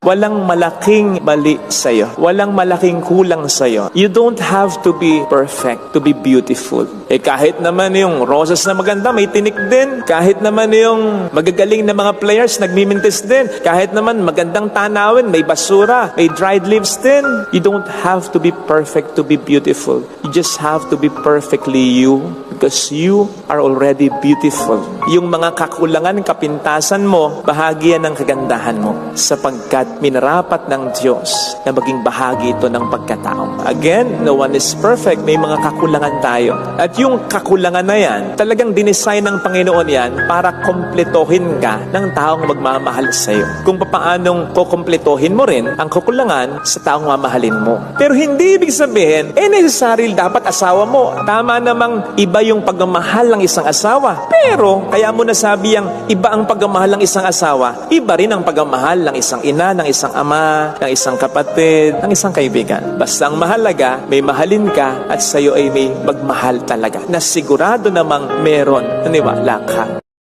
Walang malaking mali sa'yo. Walang malaking kulang sa'yo. You don't have to be perfect to be beautiful. Kahit naman yung roses na maganda, may tinik din. Kahit naman yung magagaling na mga players, nagmimintis din. Kahit naman magandang tanawin, may basura, may dried leaves din. You don't have to be perfect to be beautiful. You just have to be perfectly you because you are already beautiful. Yung mga kakulangan, kapintasan mo, bahagi yan ng kagandahan mo sapagkat minarapat ng Diyos na maging bahagi ito ng pagkatao. Again, no one is perfect. May mga kakulangan tayo. At yung kakulangan na yan, talagang dinesign ng Panginoon yan para kompletohin ka ng taong magmamahal sa iyo. Kung paanong kukompletohin mo rin ang kakulangan sa taong mamahalin mo. Pero hindi ibig sabihin, necessary dapat asawa mo. Tama namang iba yung pagmamahal ng isang asawa. Pero, kaya mo nasabi ang iba ang pagmamahal ng isang asawa, iba rin ang pagmamahal ng isang ina, ng isang ama, ng isang kapatid, ng isang kaibigan. Basta ang mahalaga, may mahalin ka at sa'yo ay may magmahal talaga na sigurado namang meron, naniwala ka.